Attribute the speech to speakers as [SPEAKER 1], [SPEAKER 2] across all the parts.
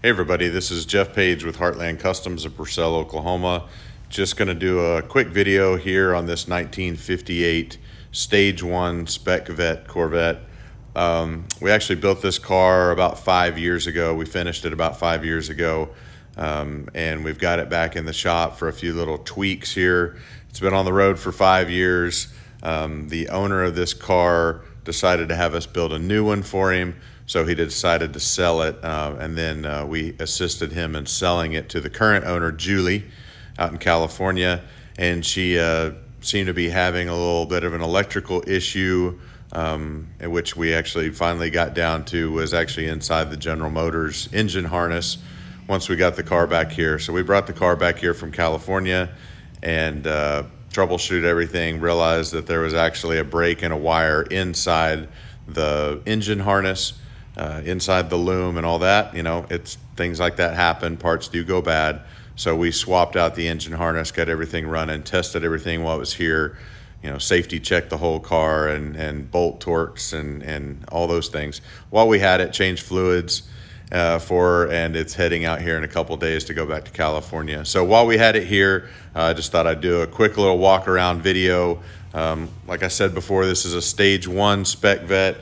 [SPEAKER 1] Hey everybody, this is Jeff Page with Heartland Customs of Purcell, Oklahoma. Just going to do a quick video here on this 1958 Stage 1 SPECVETTE Corvette. We actually built this car about 5 years ago. We finished it about 5 years ago, and we've got it back in the shop for a few little tweaks here. It's been on the road for 5 years. The owner of this car decided to have us build a new one for him, so he decided to sell it, and then we assisted him in selling it to the current owner, Julie, out in California. And she seemed to be having a little bit of an electrical issue, in which we actually finally got down to was actually inside the General Motors engine harness once we got the car back here. So we brought the car back here from California and troubleshoot everything, realized that there was actually a break in a wire inside the engine harness, inside the loom and all that. You know, it's things like that happen, parts do go bad. So we swapped out the engine harness, got everything running, tested everything while it was here, you know, safety checked the whole car and bolt torques and all those things. While we had it, changed fluids and it's heading out here in a couple days to go back to California. So while we had it here, I just thought I'd do a quick little walk around video. Like I said before, this is a Stage 1 SPECVETTE.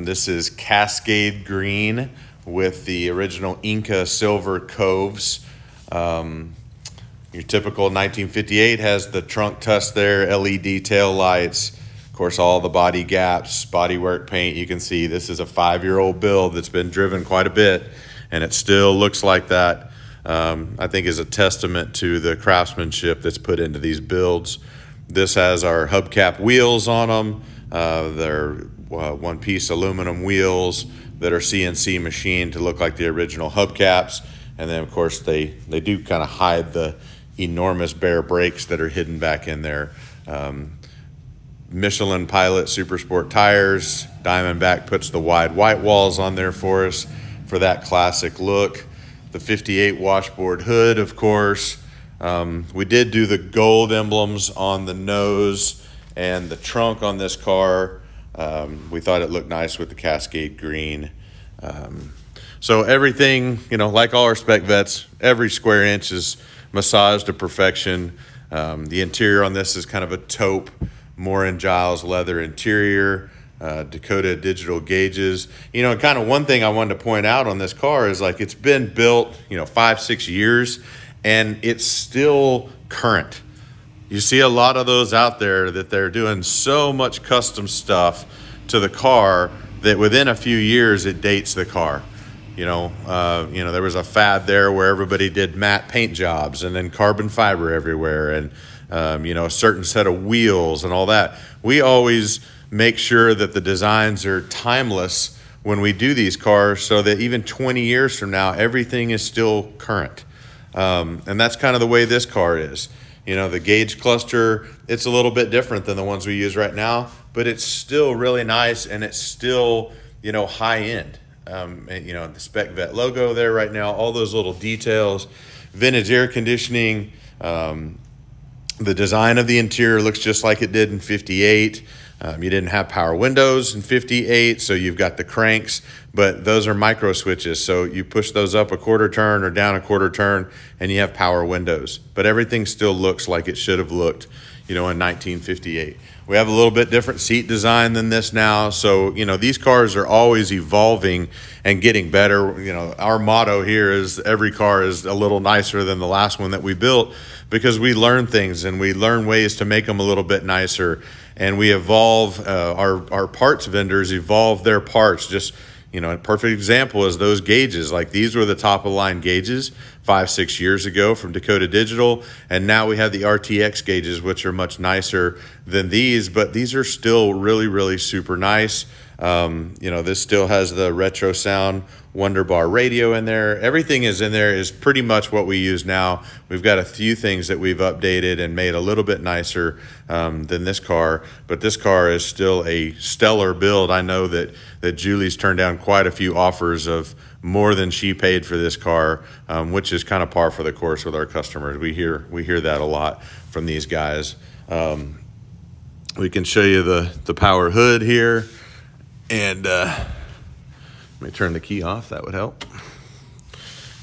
[SPEAKER 1] This is Cascade green with the original Inca silver coves. Your typical 1958 has the trunk tusk there, LED tail lights, of course all the body gaps, bodywork paint. You can see this is a 5-year-old build that's been driven quite a bit, and it still looks like that. I think is a testament to the craftsmanship that's put into these builds. This has our hubcap wheels on them. They're one-piece aluminum wheels that are CNC machined to look like the original hubcaps. And then, of course, they do kind of hide the enormous bare brakes that are hidden back in there. Michelin Pilot Super Sport tires. Diamondback puts the wide white walls on there for us for that classic look. The 58 washboard hood, of course. We did do the gold emblems on the nose and the trunk on this car. We thought it looked nice with the Cascade green. So everything, you know, like all our SPECVETTEs, every square inch is massaged to perfection. The interior on this is kind of a taupe, Moore & Giles leather interior, Dakota digital gauges. You know, kind of one thing I wanted to point out on this car is like it's been built, you know, 5-6 years, and it's still current. You see a lot of those out there that they're doing so much custom stuff to the car that within a few years it dates the car. You know, there was a fad there where everybody did matte paint jobs and then carbon fiber everywhere and, you know, a certain set of wheels and all that. We always make sure that the designs are timeless when we do these cars so that even 20 years from now, everything is still current. And that's kind of the way this car is. You know, the gauge cluster, it's a little bit different than the ones we use right now, but it's still really nice and it's still, you know, high end. And, you know, the SPECVETTE logo there right now, all those little details, vintage air conditioning, the design of the interior looks just like it did in 58. You didn't have power windows in 58, so you've got the cranks, but those are micro switches. So you push those up a quarter turn or down a quarter turn and you have power windows, but everything still looks like it should have looked, you know, in 1958. We have a little bit different seat design than this now. So, you know, these cars are always evolving and getting better. You know, our motto here is every car is a little nicer than the last one that we built, because we learn things and we learn ways to make them a little bit nicer. And we evolve, our parts vendors evolve their parts. Just, you know, a perfect example is those gauges. Like these were the top of the line gauges 5-6 years ago from Dakota Digital, and now we have the RTX gauges, which are much nicer than these, but these are still really, really super nice. You know, this still has the retro sound Wonderbar radio in there. Everything is in there is pretty much what we use now. We've got a few things that we've updated and made a little bit nicer than this car, but this car is still a stellar build. I know that Julie's turned down quite a few offers of more than she paid for this car, which is kind of par for the course with our customers. We hear that a lot from these guys. We can show you the power hood here, and let me turn the key off, that would help.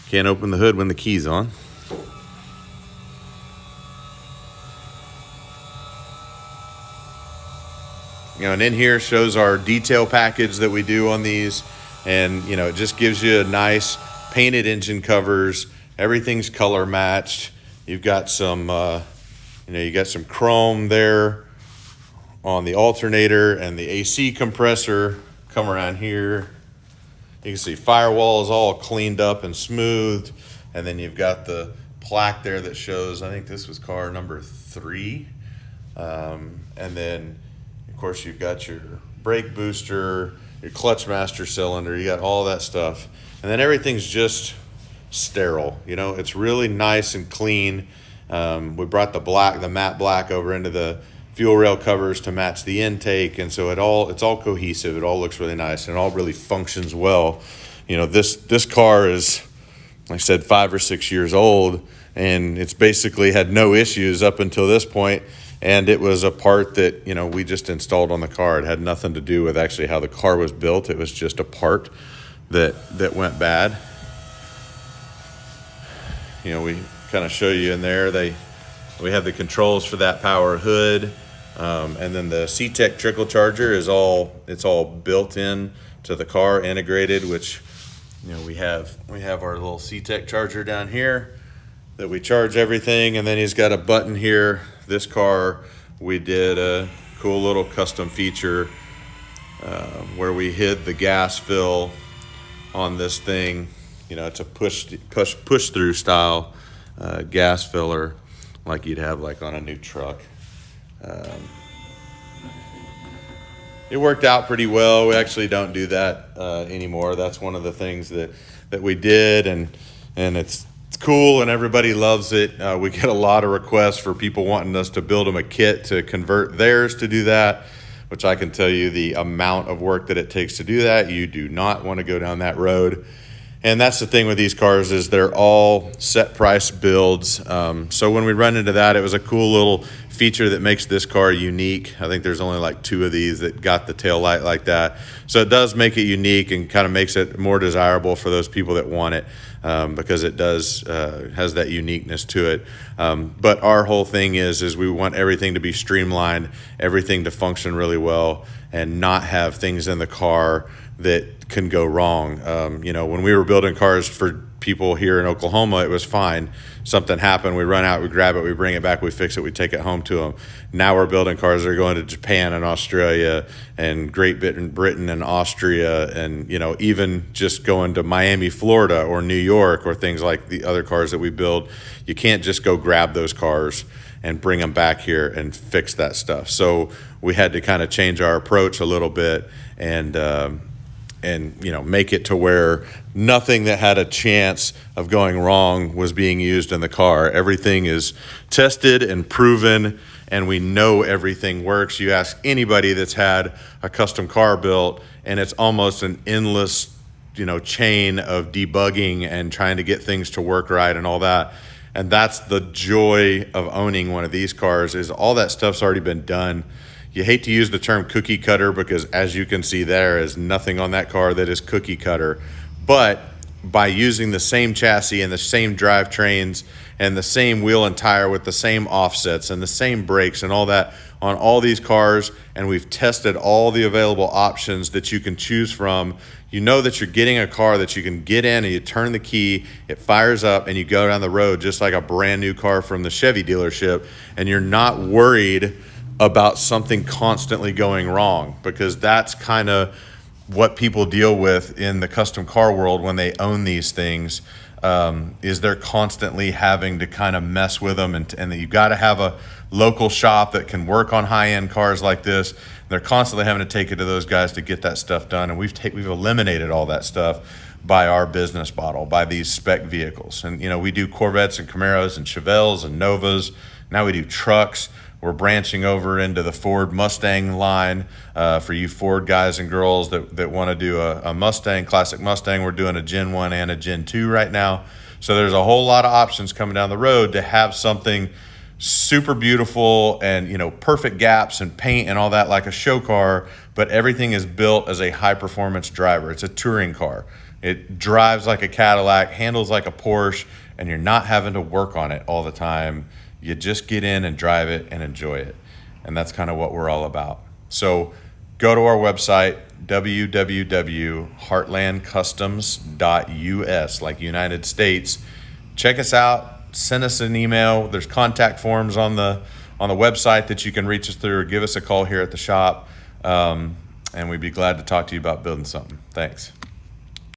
[SPEAKER 1] Can't open the hood when the key's on. And in here shows our detail package that we do on these. And, it just gives you a nice painted engine covers. Everything's color matched. You've got some, you got some chrome there on the alternator, and the AC compressor. Come around here. You can see firewall is all cleaned up and smoothed. And then you've got the plaque there that shows, I think this was car number 3. And then, of course, you've got your brake booster, your clutch master cylinder, you got all that stuff. And then everything's just sterile. It's really nice and clean. We brought the matte black over into the fuel rail covers to match the intake, and so it's all cohesive. It all looks really nice, and it all really functions well. This car is, like I said, 5 or 6 years old, and it's basically had no issues up until this point. And it was a part that, we just installed on the car. It had nothing to do with actually how the car was built. It was just a part that went bad. We kind of show you in there. We have the controls for that power hood. And then the C-Tech trickle charger it's all built in to the car, integrated, which, we have our little C-Tech charger down here that we charge everything. And then he's got a button here. This car, we did a cool little custom feature where we hid the gas fill on this thing. It's a push through style gas filler, like you'd have like on a new truck. It worked out pretty well. We actually don't do that anymore. That's one of the things that we did, and it's cool, and everybody loves it. We get a lot of requests for people wanting us to build them a kit to convert theirs to do that, which I can tell you the amount of work that it takes to do that. You do not want to go down that road. And that's the thing with these cars, is they're all set price builds. So when we run into that, it was a cool little feature that makes this car unique. I think there's only like 2 of these that got the tail light like that. So it does make it unique and kind of makes it more desirable for those people that want it, because it does has that uniqueness to it. But our whole thing is we want everything to be streamlined, everything to function really well, and not have things in the car that can go wrong. When we were building cars for people here in Oklahoma, it was fine. Something happened, we run out, we grab it, we bring it back, we fix it, we take it home to them. Now we're building cars that are going to Japan and Australia and Great Britain and Austria, and even just going to Miami, Florida, or New York, or things like the other cars that we build. You can't just go grab those cars and bring them back here and fix that stuff. So we had to kind of change our approach a little bit, and make it to where nothing that had a chance of going wrong was being used in the car. Everything is tested and proven, and we know everything works. You ask anybody that's had a custom car built, and it's almost an endless chain of debugging and trying to get things to work right and all that. And that's the joy of owning one of these cars, is all that stuff's already been done. You hate to use the term cookie cutter, because as you can see, there is nothing on that car that is cookie cutter. But by using the same chassis and the same drivetrains and the same wheel and tire with the same offsets and the same brakes and all that on all these cars, and we've tested all the available options that you can choose from, that you're getting a car that you can get in and you turn the key, it fires up, and you go down the road just like a brand new car from the Chevy dealership, and you're not worried about something constantly going wrong, because that's kind of what people deal with in the custom car world when they own these things, is they're constantly having to kind of mess with them, and that you've got to have a local shop that can work on high-end cars like this. They're constantly having to take it to those guys to get that stuff done, and we've eliminated all that stuff by our business model, by these spec vehicles. And we do Corvettes and Camaros and Chevelles and Novas. Now we do trucks. We're branching over into the Ford Mustang line for you Ford guys and girls that want to do a Mustang, classic Mustang. We're doing a Gen 1 and a Gen 2 right now. So there's a whole lot of options coming down the road to have something super beautiful and perfect gaps and paint and all that, like a show car, but everything is built as a high performance driver. It's a touring car. It drives like a Cadillac, handles like a Porsche, and you're not having to work on it all the time. You just get in and drive it and enjoy it. And that's kind of what we're all about. So go to our website, www.heartlandcustoms.us, like United States. Check us out. Send us an email. There's contact forms on the website that you can reach us through, or give us a call here at the shop. And we'd be glad to talk to you about building something. Thanks.